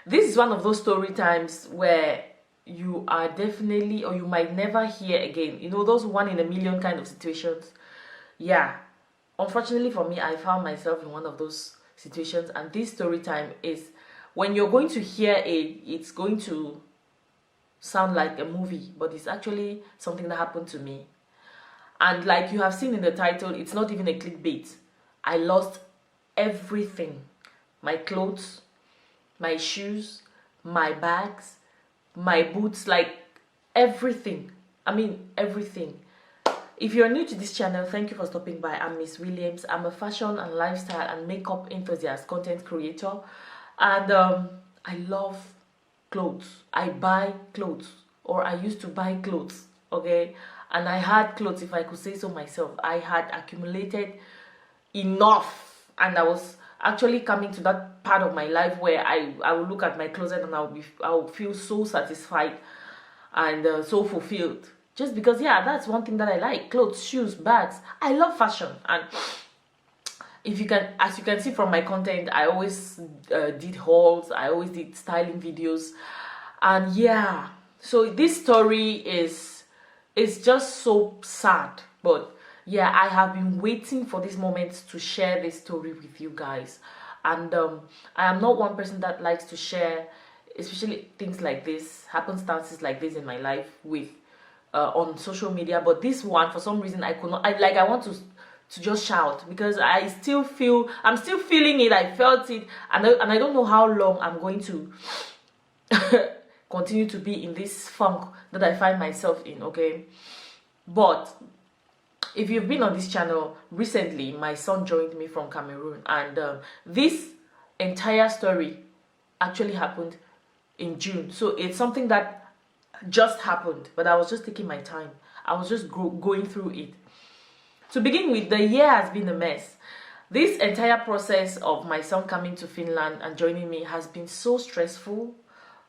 This is one of those story times where you are definitely, or you might never hear again. You know, those one in a million kind of situations. Yeah, unfortunately for me, I found myself in one of those situations, and this story time is when you're going to hear it, it's going to sound like a movie, but it's actually something that happened to me. And like you have seen in the title, it's not even a clickbait. I lost everything. My clothes, my shoes, my bags, my boots, like everything. I mean, everything. If you're new to this channel, thank you for stopping by. I'm Miss Williams. I'm a fashion and lifestyle and makeup enthusiast, content creator. And I love clothes. I buy clothes, or I used to buy clothes, okay? And I had clothes, if I could say so myself. I had accumulated enough, and I was actually coming to that part of my life where I will look at my closet and I will feel so satisfied and so fulfilled, just because, yeah, that's one thing that I like: clothes, shoes, bags. I love fashion. And if you can, as you can see from my content, I always did hauls, I always did styling videos. And yeah, so this story is just so sad, but yeah, I have been waiting for this moment to share this story with you guys. And I am not one person that likes to share, especially things like this, happenstances like this in my life, with on social media. But this one, for some reason, I could not. I want to just shout, because I'm still feeling it. I felt it, and I don't know how long I'm going to continue to be in this funk that I find myself in, okay? But if you've been on this channel recently, my son joined me from Cameroon, and this entire story actually happened in June. So it's something that just happened, but I was just taking my time. I was just going through it. To begin with, the year has been a mess. This entire process of my son coming to Finland and joining me has been so stressful.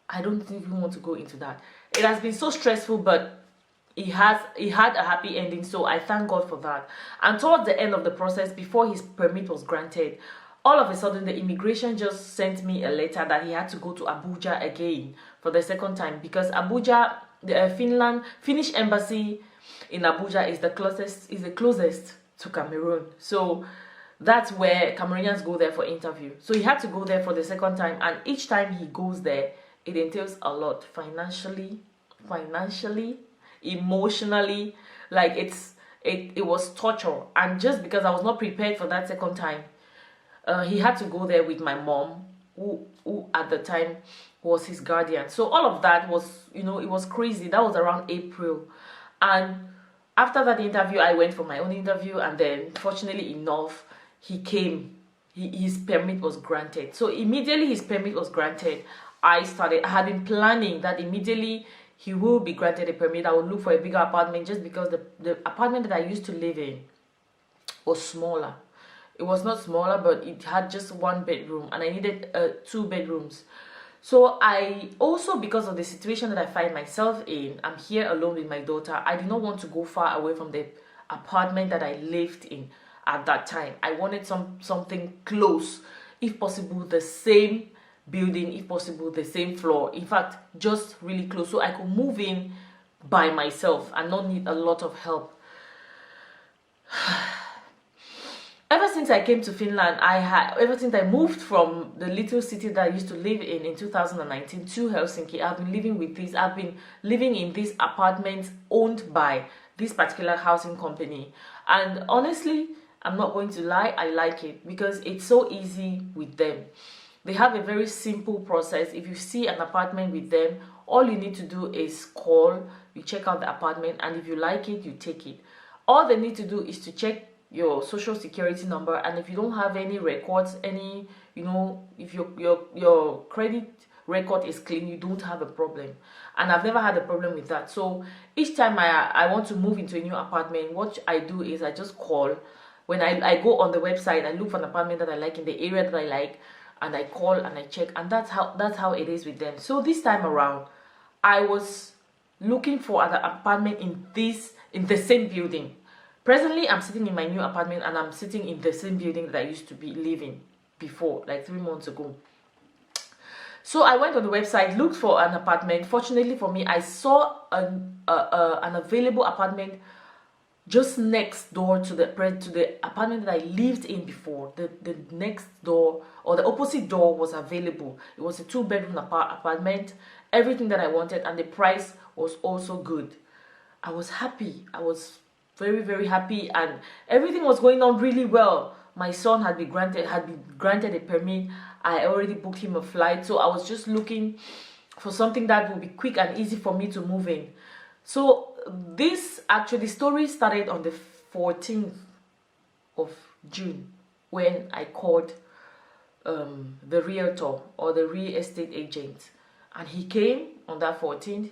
I don't even want to go into that. It has been so stressful, but it had a happy ending, so I thank God for that. And towards the end of the process, before his permit was granted, all of a sudden the immigration just sent me a letter that he had to go to Abuja again for the second time, because Abuja, the Finnish embassy in Abuja is the closest to Cameroon. So that's where Cameroonians go there for interview. So he had to go there for the second time, and each time he goes there, it entails a lot, financially, emotionally. Like it was torture. And just because I was not prepared for that second time, he had to go there with my mom, who at the time was his guardian. So all of that was, you know, it was crazy. That was around April. And after that interview, I went for my own interview, and then fortunately enough, he came. His permit was granted. So immediately his permit was granted, I had been planning that immediately he will be granted a permit, I would look for a bigger apartment, just because the apartment that I used to live in was smaller. It was not smaller, but it had just one bedroom, and I needed 2 bedrooms. So I also, because of the situation that I find myself in, I'm here alone with my daughter. I did not want to go far away from the apartment that I lived in at that time. I wanted something close, if possible the same building, if possible the same floor, in fact just really close, so I could move in by myself and not need a lot of help. Ever since I came to Finland, ever since I moved from the little city that I used to live in 2019 to Helsinki, I've been living in these apartments owned by this particular housing company. And honestly, I'm not going to lie, I like it, because it's so easy with them. They have a very simple process. If you see an apartment with them, all you need to do is call, you check out the apartment, and if you like it, you take it. All they need to do is to check your social security number, and if you don't have any records, if your credit record is clean, you don't have a problem. And I've never had a problem with that. So each time I want to move into a new apartment, what I do is I just call. When I go on the website, I look for an apartment that I like in the area that I like, and I call and I check, and that's how it is with them. So this time around, I was looking for an apartment in the same building. Presently, I'm sitting in my new apartment, and I'm sitting in the same building that I used to be living before, like 3 months ago. So I went on the website, looked for an apartment. Fortunately for me, I saw an available apartment just next door to the apartment that I lived in before. The next door, or the opposite door, was available. It was a 2-bedroom apartment, everything that I wanted, and the price was also good. I was happy. I was very, very happy, and everything was going on really well. My son had been granted a permit. I already booked him a flight, so I was just looking for something that would be quick and easy for me to move in. So this story started on the 14th of June when I called the realtor, or the real estate agent, and he came on that 14th,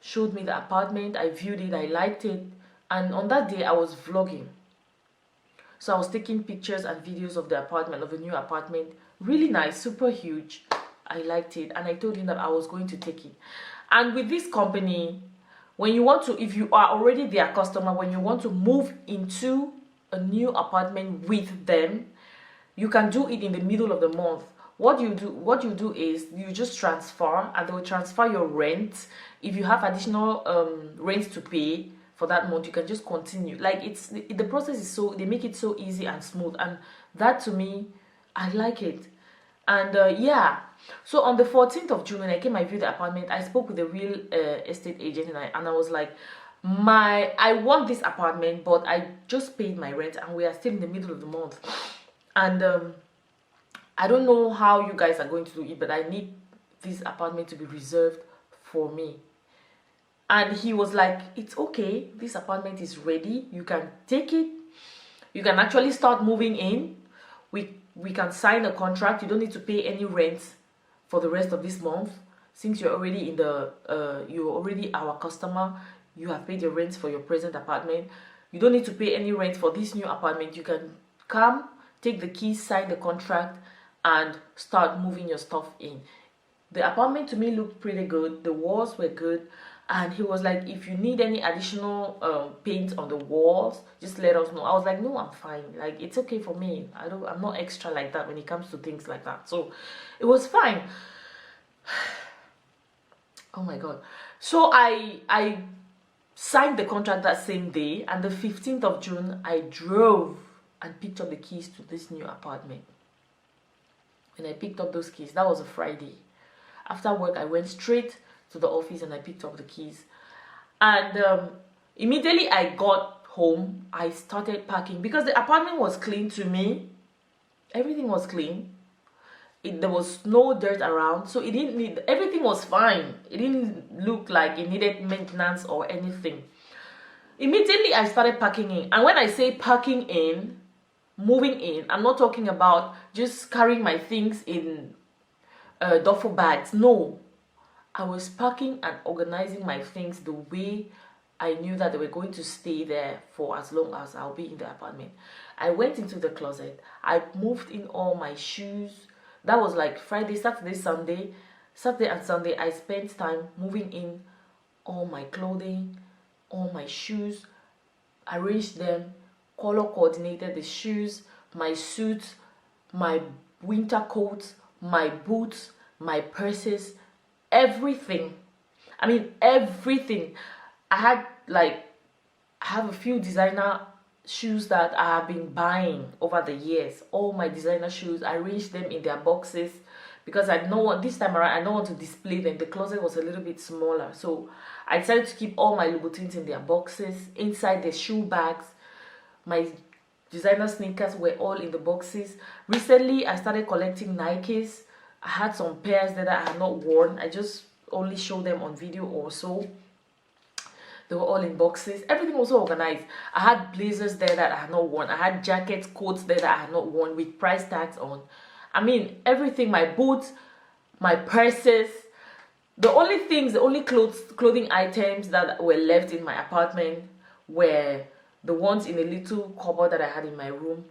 showed me the apartment. I viewed it, I liked it, and on that day I was vlogging. So I was taking pictures and videos of the apartment, of the new apartment. Really nice, super huge. I liked it, and I told him that I was going to take it. And with this company, when you want to, if you are already their customer, when you want to move into a new apartment with them, you can do it in the middle of the month. What you do is you just transfer, and they will transfer your rent. If you have additional rent to pay for that month, you can just continue. Like, the process is so, they make it so easy and smooth, and that, to me, I like it. And yeah, so on the 14th of June, when I came, I viewed the apartment. I spoke with the real estate agent, and I was like, I want this apartment, but I just paid my rent, and we are still in the middle of the month, and I don't know how you guys are going to do it, but I need this apartment to be reserved for me. And he was like, it's okay, this apartment is ready, you can take it, you can actually start moving in. We can sign a contract. You don't need to pay any rent for the rest of this month, since you're already you're already our customer. You have paid your rent for your present apartment. You don't need to pay any rent for this new apartment. You can come, take the keys, sign the contract, and start moving your stuff in. The apartment, to me, looked pretty good. The walls were good. And he was like, if you need any additional paint on the walls, just let us know. I was like, no, I'm fine. Like, it's okay for me. I'm not extra like that when it comes to things like that. So it was fine. Oh my God. So I signed the contract that same day, and the 15th of June, I drove and picked up the keys to this new apartment. When I picked up those keys, that was a Friday. After work, I went straight to the office and I picked up the keys. And immediately I got home, I started packing, because the apartment was clean to me. Everything was clean. There was no dirt around, so it didn't need, everything was fine. It didn't look like it needed maintenance or anything. Immediately I started packing in. And when I say packing in, moving in, I'm not talking about just carrying my things in duffel bags. No, I was packing and organizing my things the way I knew that they were going to stay there for as long as I'll be in the apartment. I went into the closet. I moved in all my shoes. That was like Friday, Saturday, Sunday. Saturday and Sunday, I spent time moving in all my clothing, all my shoes, arranged them, color coordinated the shoes, my suits, my winter coats, my boots, my purses, everything. I mean, everything. I have a few designer shoes that I have been buying over the years. All my designer shoes, I arranged them in their boxes, because I know this time around I don't want to display them. The closet was a little bit smaller, so I decided to keep all my Louboutins in their boxes, inside the shoe bags. My designer sneakers were all in the boxes. Recently, I started collecting Nikes. I had some pairs that I had not worn. I just only showed them on video or so. They were all in boxes. Everything was so organized. I had blazers there that I had not worn. I had jackets, coats there that I had not worn with price tags on. I mean, everything, my boots, my purses. The only clothing items that were left in my apartment were the ones in a little cupboard that I had in my room,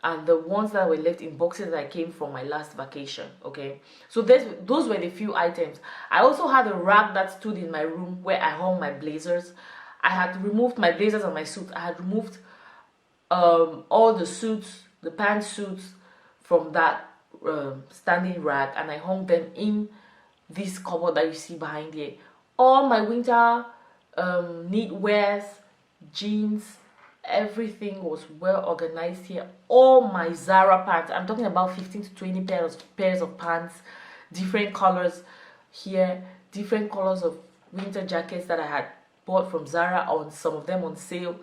and the ones that were left in boxes that I came from my last vacation. Okay, so those were the few items. I also had a rack that stood in my room where I hung my blazers. I had removed my blazers and my suits. I had removed all the suits, the pantsuits, from that standing rack, and I hung them in this cupboard that you see behind here. All my winter knitwears, jeans, everything was well organized here. All my Zara pants, I'm talking about 15 to 20 pairs of pants, different colors here, different colors of winter jackets that I had bought from Zara, on some of them on sale,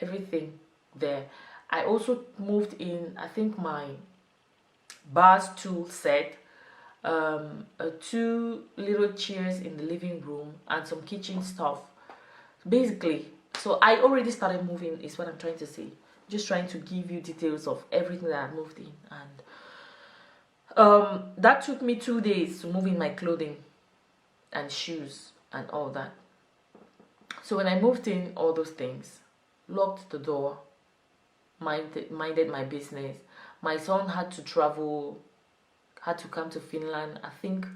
everything there. I also moved in, I think, my bar stool set, 2 little chairs in the living room, and some kitchen stuff. Basically, so I already started moving, is what I'm trying to say. Just trying to give you details of everything that I moved in. And that took me 2 days to move in my clothing and shoes and all that. So when I moved in, all those things, locked the door, minded my business. My son had to travel, had to come to Finland, I think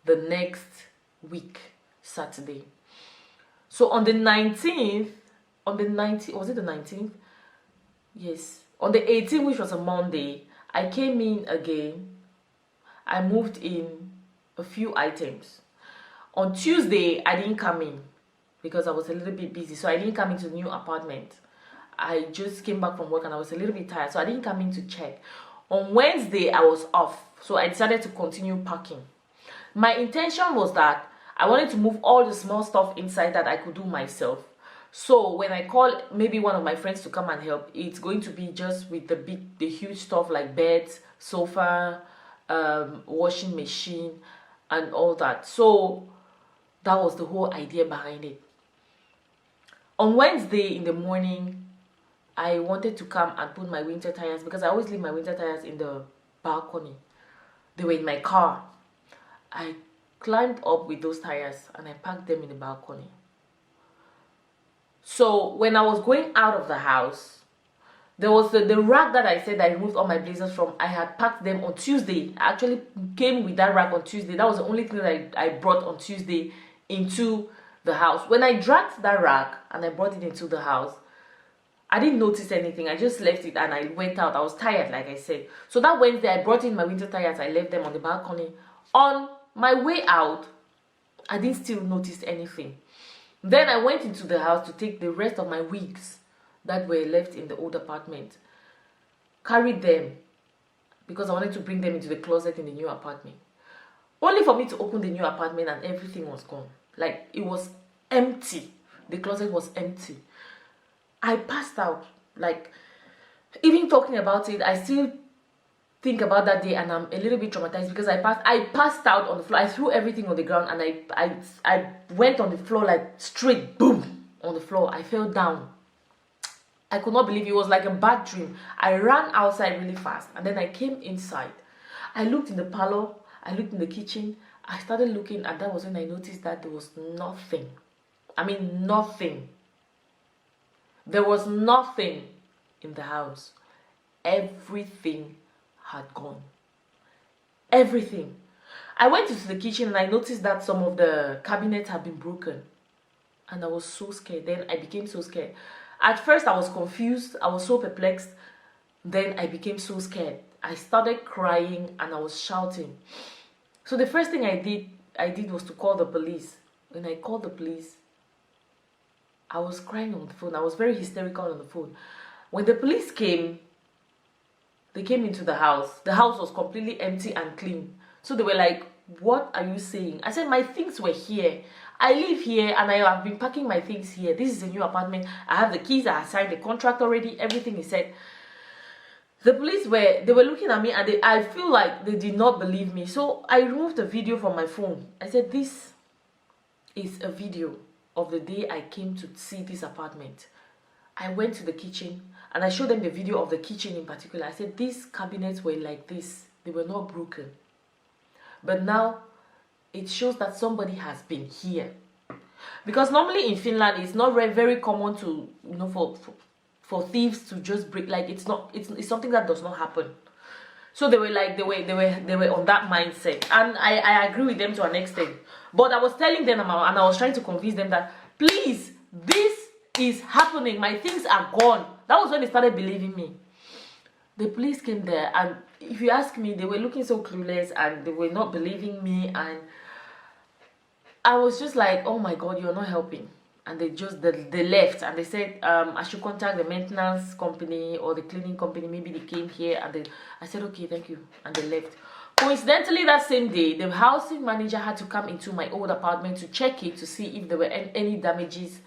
the next week, Saturday. So on the 19th, was it the 19th? Yes. On the 18th, which was a Monday, I came in again. I moved in a few items. On Tuesday, I didn't come in because I was a little bit busy. So I didn't come into the new apartment. I just came back from work and I was a little bit tired. So I didn't come in to check. On Wednesday, I was off. So I decided to continue packing. My intention was that I wanted to move all the small stuff inside that I could do myself. So when I call maybe one of my friends to come and help, it's going to be just with the huge stuff like beds, sofa, washing machine, and all that. So that was the whole idea behind it. On Wednesday in the morning, I wanted to come and put my winter tires, because I always leave my winter tires in the balcony. They were in my car. I climbed up with those tires and I packed them in the balcony. So when I was going out of the house, there was the rack that I said I removed all my blazers from. I had packed them on Tuesday. I actually came with that rack on Tuesday. That was the only thing that I brought on Tuesday into the house. When I dragged that rack and I brought it into the house, I didn't notice anything. I just left it and I went out. I was tired, like I said. So that Wednesday, I brought in my winter tires. I left them on the balcony. On my way out, I didn't still notice anything. Then I went into the house to take the rest of my wigs that were left in the old apartment. Carried them because I wanted to bring them into the closet in the new apartment. Only for me to open the new apartment and everything was gone. Like, it was empty. The closet was empty. I passed out. Like, even talking about it, I still think about that day and I'm a little bit traumatized because I passed out on the floor. I threw everything on the ground and I went on the floor, like straight boom on the floor. I fell down. I could not believe it. Was like a bad dream. I ran outside really fast and then I came inside. I looked in the parlor, I looked in the kitchen, I started looking, and that was when I noticed that there was nothing. I mean, nothing. There was nothing in the house. Everything had gone. Everything. I went into the kitchen and I noticed that some of the cabinets had been broken. And I was so scared. Then I became so scared. At first I was confused. I was so perplexed. Then I became so scared. I started crying and I was shouting. So the first thing I did was to call the police. When I called the police, I was crying on the phone. I was very hysterical on the phone. When the police came, they came into the house. The house was completely empty and clean. So they were like, "What are you saying?" I said, "My things were here. I live here and I have been packing my things here. This is a new apartment. I have the keys. I have signed the contract already. Everything is set." The police were looking at me and I feel like they did not believe me. So I removed a video from my phone. I said, "This is a video of the day I came to see this apartment." I went to the kitchen and I showed them the video of the kitchen in particular. I said, "These cabinets were like this. They were not broken. But now it shows that somebody has been here." Because normally in Finland, it's not very common to, for thieves to just break. Like, it's something that does not happen. So they were like, they were on that mindset. And I agree with them to an extent. But I was telling them and I was trying to convince them that, please, this is happening. My things are gone. That was when they started believing me. The police came there, and if you ask me, they were looking so clueless and they were not believing me, and I was just like, oh my god, you're not helping. And they left, and they said I should contact the maintenance company or the cleaning company. Maybe they came here, and I said okay, thank you, and they left. Coincidentally, that same day, the housing manager had to come into my old apartment to check it to see if there were any damages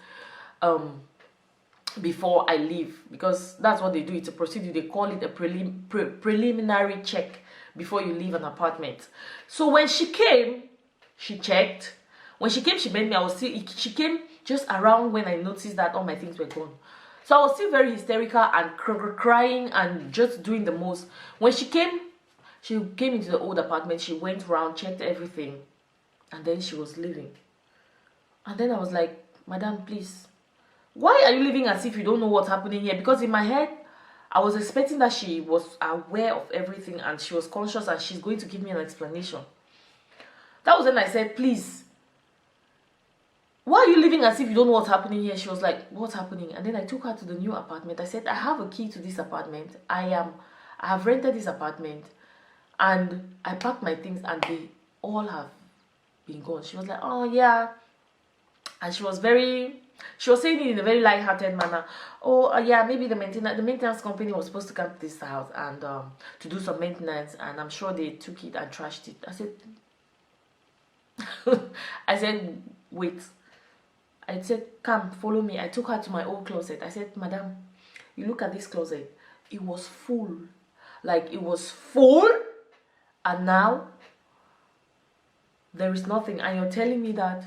before I leave, because that's what they do. It's a procedure. They call it a preliminary check before you leave an apartment. So when she came, she checked. When she came, she met me. She came just around when I noticed that all my things were gone. So I was still very hysterical and crying and just doing the most. When she came into the old apartment. She went around, checked everything, and then she was leaving. And then I was like, madam, please, why are you leaving as if you don't know what's happening here? Because in my head, I was expecting that she was aware of everything and she was conscious and she's going to give me an explanation. That was when I said, please, why are you living as if you don't know what's happening here? She was like, what's happening? And then I took her to the new apartment. I said, I have a key to this apartment. I have rented this apartment, and I packed my things and they all have been gone. She was like, oh yeah. And she was saying it in a very light-hearted manner. Oh yeah, maybe the maintenance company was supposed to come to this house and to do some maintenance, and I'm sure they took it and trashed it. I said, wait. I said, come, follow me. I took her to my old closet. I said, madam, you look at this closet. It was full. Like, it was full. And now, there is nothing. And you're telling me that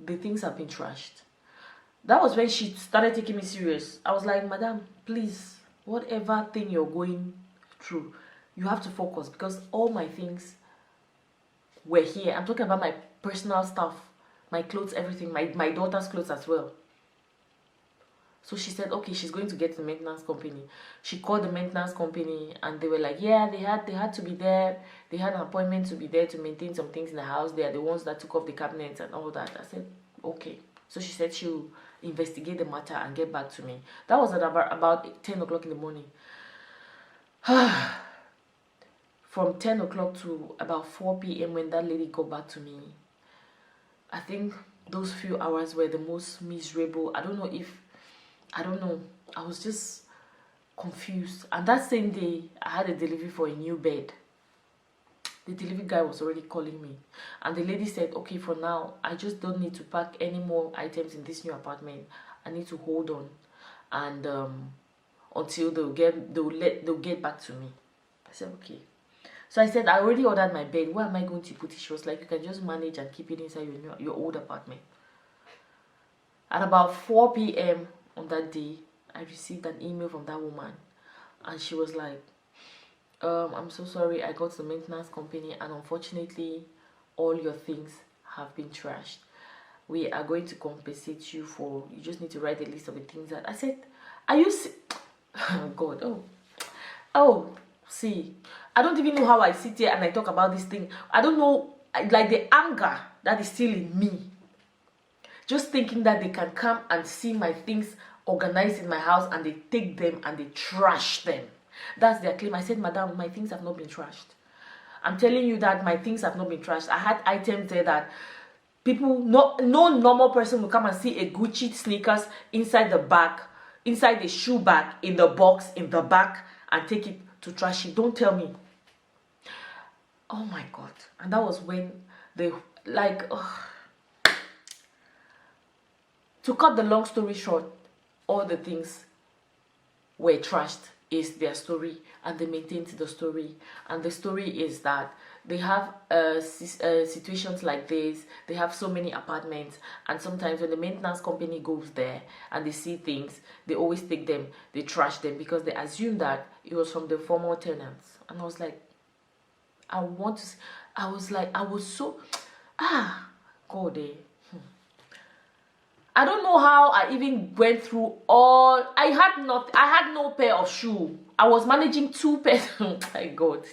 the things have been trashed. That was when she started taking me serious. I was like, madam, please, whatever thing you're going through, you have to focus, because all my things were here. I'm talking about my personal stuff. My clothes, everything, my daughter's clothes as well. So she said, okay, she's going to get the maintenance company. She called the maintenance company and they were like, yeah, they had to be there. They had an appointment to be there to maintain some things in the house. They are the ones that took off the cabinets and all that. I said, okay. So she said she'll investigate the matter and get back to me. That was at about 10 o'clock in the morning. From 10 o'clock to about 4 p.m. when that lady got back to me, I think those few hours were the most miserable. I don't know. I was just confused. And that same day, I had a delivery for a new bed. The delivery guy was already calling me. And the lady said, okay, for now, I just don't need to pack any more items in this new apartment. I need to hold on. And until they'll get back to me. I said, okay. So I said, I already ordered my bed. Where am I going to put it? She was like, you can just manage and keep it inside your old apartment. At about 4 p.m. on that day, I received an email from that woman. And she was like, I'm so sorry, I got to the maintenance company and unfortunately, all your things have been trashed. We are going to compensate you for, you just need to write a list of the things that, I said, are you, oh God, see, I don't even know how I sit here and I talk about this thing. I don't know, like the anger that is still in me. Just thinking that they can come and see my things organized in my house and they take them and they trash them. That's their claim. I said, madam, my things have not been trashed. I'm telling you that my things have not been trashed. I had items there that people, no normal person will come and see a Gucci sneakers inside the bag, inside the shoe bag, in the box, in the back, and take it to trash it. Don't tell me. Oh my God. And that was when they, like, to cut the long story short, all the things were trashed is their story, and they maintained the story. And the story is that they have situations like this. They have so many apartments, and sometimes when the maintenance company goes there and they see things, they always take them, they trash them, because they assume that it was from the former tenants. And I was like, I was so, God, I don't know how I even went through all. I had no pair of shoe. I was managing 2 pairs. Oh my God,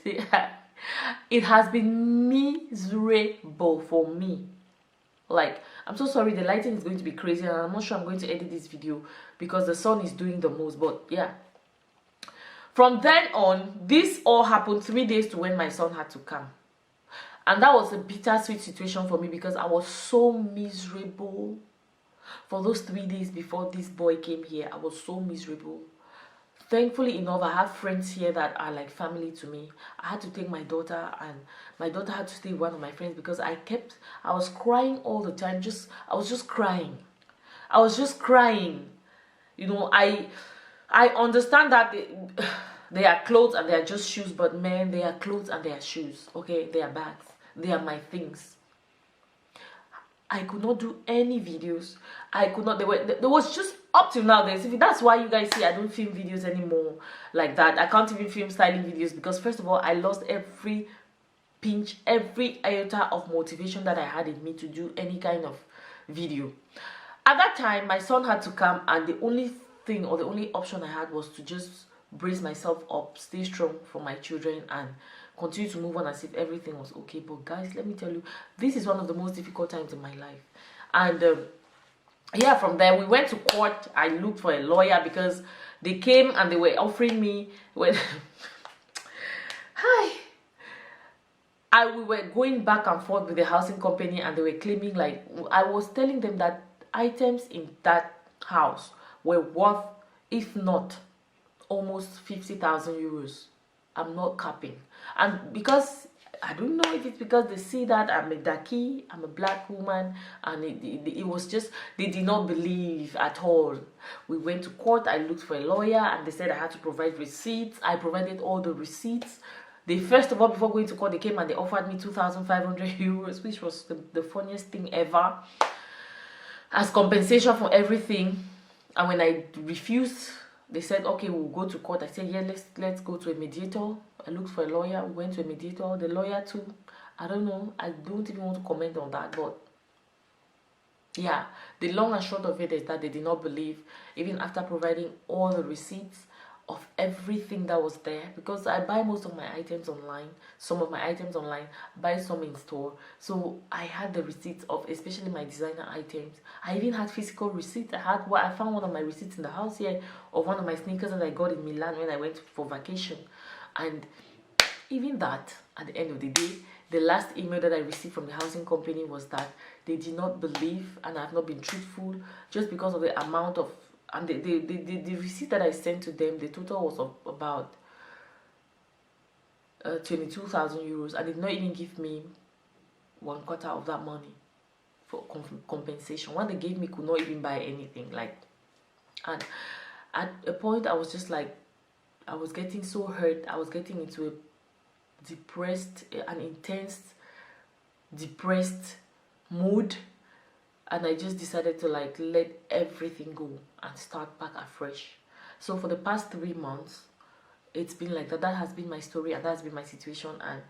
it has been miserable for me. Like, I'm so sorry, the lighting is going to be crazy and I'm not sure I'm going to edit this video because the sun is doing the most. But yeah, From then on, this all happened 3 days to when my son had to come. And that was a bittersweet situation for me because I was so miserable. For those 3 days before this boy came here, I was so miserable. Thankfully enough, I have friends here that are like family to me. I had to take my daughter, and my daughter had to stay with one of my friends because I was crying all the time. I was just crying. I was just crying. You know, I understand that they are clothes and they are just shoes, but man, they are clothes and they are shoes. Okay, they are bags. They are my things. I could not do any videos. I could not. There was just up till now. That's why you guys see I don't film videos anymore like that. I can't even film styling videos because first of all, I lost every pinch, every iota of motivation that I had in me to do any kind of video. At that time, my son had to come, and the only thing or the only option I had was to just brace myself up, stay strong for my children, and continue to move on as if everything was okay. But guys, let me tell you, this is one of the most difficult times in my life. And yeah, from there we went to court. I looked for a lawyer because they came and they were offering me when we were going back and forth with the housing company, and they were claiming, like, I was telling them that items in that house were worth, if not almost 50,000 euros. I'm not capping. And because I don't know if it's because they see that I'm a Daki, I'm a black woman, and it was just, they did not believe at all. We went to court. I looked for a lawyer, and they said I had to provide receipts. I provided all the receipts. They, first of all, before going to court, they came and they offered me 2,500 euros, which was the funniest thing ever, as compensation for everything. And when I refused, they said, okay, we'll go to court. I said, yeah, let's go to a mediator. I looked for a lawyer. We went to a mediator. The lawyer too, I don't know. I don't even want to comment on that. But yeah, the long and short of it is that they did not believe, even after providing all the receipts of everything that was there, because I buy most of my items online, some of my items online, buy some in store. So I had the receipts of especially my designer items. I even had physical receipts. I found one of my receipts in the house here of one of my sneakers that I got in Milan when I went for vacation. And even that, at the end of the day, the last email that I received from the housing company was that they did not believe and I have not been truthful just because of the amount of, and the receipt that I sent to them, the total was of about 22,000 euros, and they did not even give me 1/4 of that money for compensation. What they gave me could not even buy anything. Like, and at a point I was just like, I was getting so hurt. I was getting into a an intense depressed mood, and I just decided to like let everything go and start back afresh. So for the past 3 months, it's been like that. That has been my story, and that's been my situation, and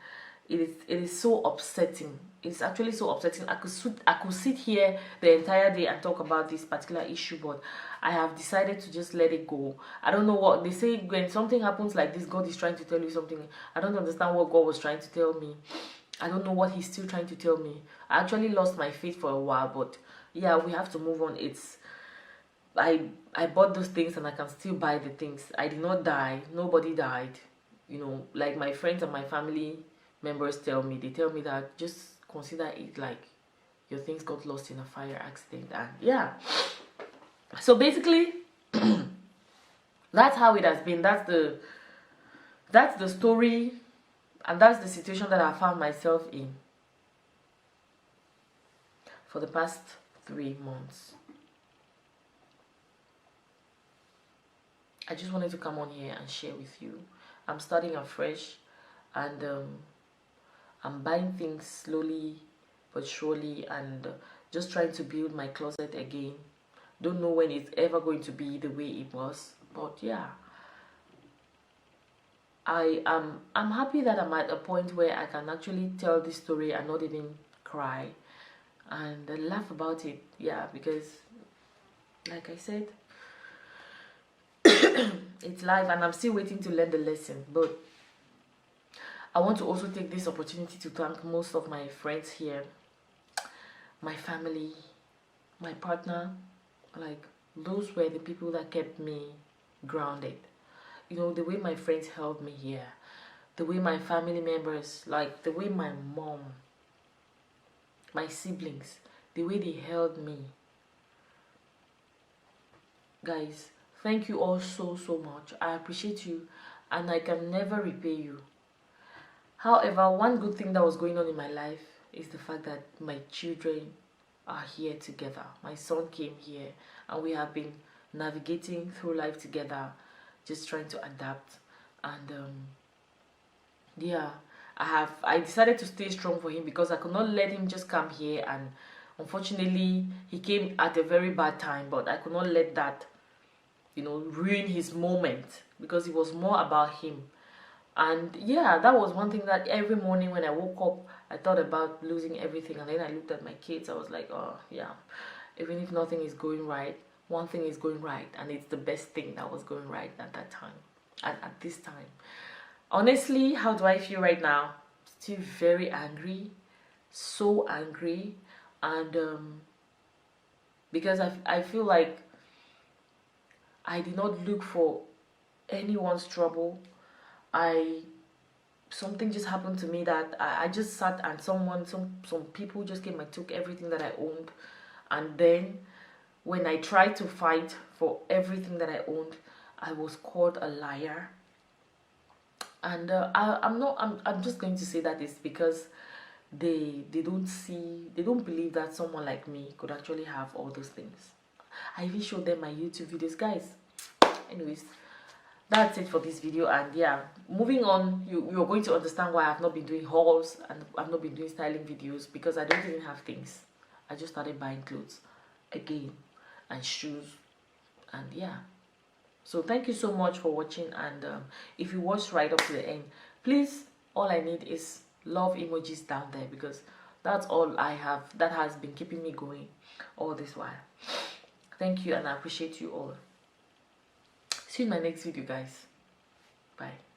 it is so upsetting. It's actually so upsetting. I could sit here the entire day and talk about this particular issue, but I have decided to just let it go. I don't know what they say when something happens like this, God is trying to tell you something. I don't understand what God was trying to tell me. I don't know what he's still trying to tell me. I actually lost my faith for a while, but yeah, we have to move on. I bought those things and I can still buy the things. I did not die. Nobody died. You know, like my friends and my family members tell me. They tell me that just consider it like your things got lost in a fire accident. And yeah. So basically, that's how it has been. That's the story, and that's the situation that I found myself in for the past 3 months. I just wanted to come on here and share with you. I'm starting afresh, and I'm buying things slowly but surely, and just trying to build my closet again. Don't know when it's ever going to be the way it was, but yeah, I'm happy that I'm at a point where I can actually tell this story and not even cry and laugh about it. Yeah, because like I said, it's life, and I'm still waiting to learn the lesson. But I want to also take this opportunity to thank most of my friends here, my family, my partner. Like, those were the people that kept me grounded. you know, the way my friends held me here, the way my family members, like the way my mom, my siblings, the way they held me. Guys, thank you all so much. I appreciate you and I can never repay you. However, one good thing that was going on in my life is the fact that my children are here together. My son came here and we have been navigating through life together, just trying to adapt. And yeah, I decided to stay strong for him because I could not let him just come here, and unfortunately he came at a very bad time, but I could not let that, you know, ruin his moment, because it was more about him. And yeah, that was one thing that every morning when I woke up, I thought about losing everything. And then I looked at my kids, I was like, oh yeah, even if nothing is going right, one thing is going right, and it's the best thing that was going right at that time, at this time. Honestly, how do I feel right now? Still very angry, so angry. And because I feel like I did not look for anyone's trouble. Something just happened to me that I just sat, and some people just came and took everything that I owned. And then when I tried to fight for everything that I owned, I was called a liar. And I'm just going to say that it's because they don't believe that someone like me could actually have all those things. I even showed them my YouTube videos, guys. Anyways, that's it for this video. And yeah, moving on, you're going to understand why I've not been doing hauls and I've not been doing styling videos, because I don't even have things. I just started buying clothes again, and shoes, and yeah. So thank you so much for watching. And if you watched right up to the end, please, all I need is love emojis down there, because that's all I have that has been keeping me going all this while. Thank you, and I appreciate you all. See you in my next video, guys. Bye.